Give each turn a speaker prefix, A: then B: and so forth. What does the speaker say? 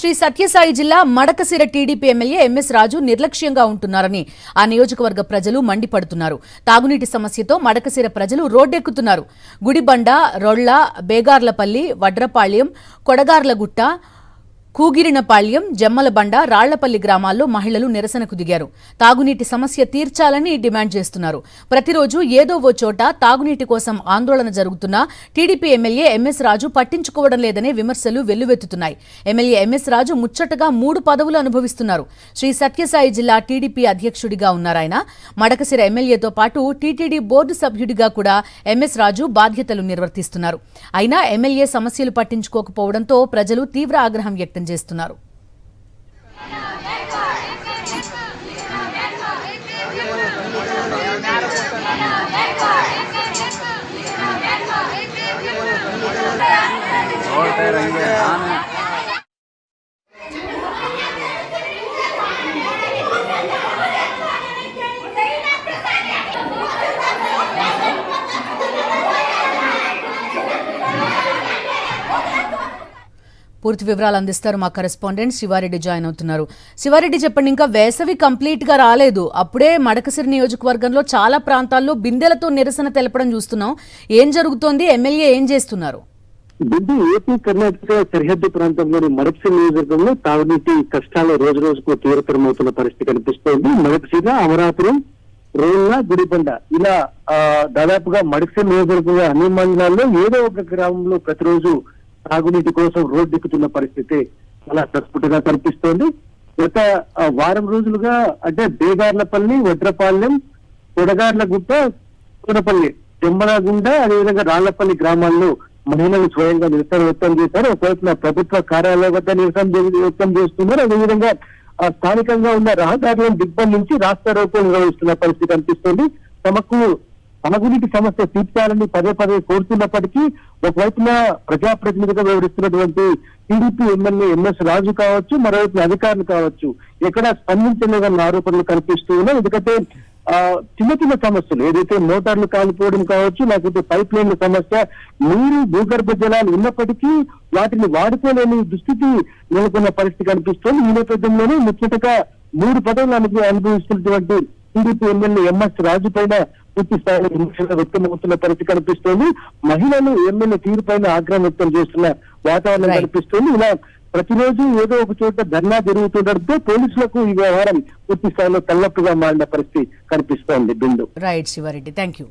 A: శ్రీ సత్యసాయి జిల్లా Madakasira TDP MLA MS రాజు నిర్లక్ష్యంగా ఉంటున్నారని ఆ నియోజకవర్గ ప్రజలు మండిపడుతున్నారు. తాగునీటి సమస్యతో మడకశిర ప్రజలు రోడ్డెక్కుతున్నారు. గుడిబండ, రొళ్ల, బేగార్లపల్లి, వడ్రపాళ్యం, కొడగార్లగుట్ట, కూగిరినపాళ్యం, జమ్మలబండ, రాళ్లపల్లి గ్రామాల్లో మహిళలు నిరసనకు దిగారు. తాగునీటి సమస్య తీర్చాలని డిమాండ్ చేస్తున్నారు. ప్రతిరోజు ఏదో ఓ చోట తాగునీటి కోసం ఆందోళన జరుగుతున్నా టీడీపీ ఎమ్మెల్యే ఎంఎస్ రాజు పట్టించుకోవడం లేదనే విమర్శలు వెల్లువెత్తుతున్నాయి. ఎమ్మెల్యే ఎంఎస్ రాజు ముచ్చటగా 3 పదవులు అనుభవిస్తున్నారు. శ్రీ సత్యసాయి జిల్లా టీడీపీ అధ్యక్షుడిగా ఉన్నారాయన. మడకశిర ఎమ్మెల్యేతో పాటు టీటీడీ బోర్డు సభ్యుడిగా కూడా ఎంఎస్ రాజు బాధ్యతలు నిర్వర్తిస్తున్నారు. అయినా ఎమ్మెల్యే సమస్యలు పట్టించుకోకపోవడంతో ప్రజలు తీవ్ర ఆగ్రహం వ్యక్తం చేస్తున్నారు. పూర్తి వివరాలు అందిస్తారు మా కరెస్పాండెంట్ శివారెడ్డి జాయిన్ అవుతున్నారు. శివారెడ్డి, చెప్పండి, ఇంకా వేసవి కంప్లీట్ గా రాలేదు, అప్పుడే మడకశిర నియోజకవర్గంలో చాలా ప్రాంతాల్లో బిందెలతో నిరసన తెలపడం చూస్తున్నాం. ఏం జరుగుతోంది? ఎమ్మెల్యే ఏం చేస్తున్నారు?
B: బిడ్డు ఏపీ కర్ణాటక సరిహద్దు ప్రాంతంలోని మడకశిర నియోజకవర్గంలో తాగునీటి కష్టాలు రోజు రోజుకు తీవ్రతరమవుతున్న పరిస్థితి కనిపిస్తోంది. మడకశిర, అమరాపురం, రోళ్ళ, గుడిబండ ఇలా దాదాపుగా మడకశిర నియోజకవర్గంలో అన్ని మండలాల్లో ఏదో ఒక గ్రామంలో ప్రతిరోజు తాగునీటి కోసం రోడ్డెక్కుతున్న పరిస్థితి చాలా ప్రస్ఫుటంగా కనిపిస్తోంది. గత వారం రోజులుగా అంటే బేగార్లపల్లి, వడ్రపాళ్యం, కొడగార్లగుట్ట, కూనపల్లి, జమ్మలగుండ, అదేవిధంగా రాళ్లపల్లి గ్రామాల్లో మహిళలు స్వయంగా నిరసన వ్యక్తం చేశారు. ఒకవైపున ప్రభుత్వ కార్యాలయం వద్ద నిరసన వ్యక్తం చేస్తున్నారు. అదేవిధంగా స్థానికంగా ఉన్న రహదారులను దిగ్బంధించి రాస్తా రోకో నిర్వహిస్తున్న పరిస్థితి కనిపిస్తోంది. తాగునీటి సమస్య తీర్చాలని పదే పదే కోరుతున్నప్పటికీ ఒకవైపున ప్రజాప్రతినిధిగా వ్యవహరిస్తున్నటువంటి టీడీపీ ఎమ్మెల్యే ఎంఎస్ రాజు కావచ్చు, మరోవైపు అధికారులు కావచ్చు ఎక్కడ స్పందించలేదన్న ఆరోపణలు కనిపిస్తూ ఉన్నాయి. ఎందుకంటే చిన్న చిన్న సమస్యలు ఏదైతే మోటార్లు కాలిపోవడం కావచ్చు, లేకపోతే పైప్ లైన్ల సమస్య, నీరు, భూగర్భ జలాలు ఉన్నప్పటికీ వాటిని వాడుకోలేని దుస్థితి నెలకొన్న పరిస్థితి కనిపిస్తోంది. ఈ నేపథ్యంలోనే ముచ్చటగా 3 పదవులు అనుభవిస్తున్నటువంటి టీడీపీ ఎమ్మెల్యే ఎంఎస్ రాజు పైన పూర్తి స్థాయిలో విమర్శలు వ్యక్తమవుతున్న పరిస్థితి కనిపిస్తోంది. మహిళలు ఎమ్మెల్యే తీరు పైన ఆగ్రహం వ్యక్తం చేస్తున్న వాతావరణం కనిపిస్తోంది. ఇలా ప్రతిరోజు ఏదో ఒక చోట ధర్నా జరుగుతుండటంతో పోలీసులకు ఈ వ్యవహారం పూర్తి స్థాయిలో తలనొప్పిగా మారిన పరిస్థితి కనిపిస్తోంది. Bindu.
A: Right Siva Reddy, thank you.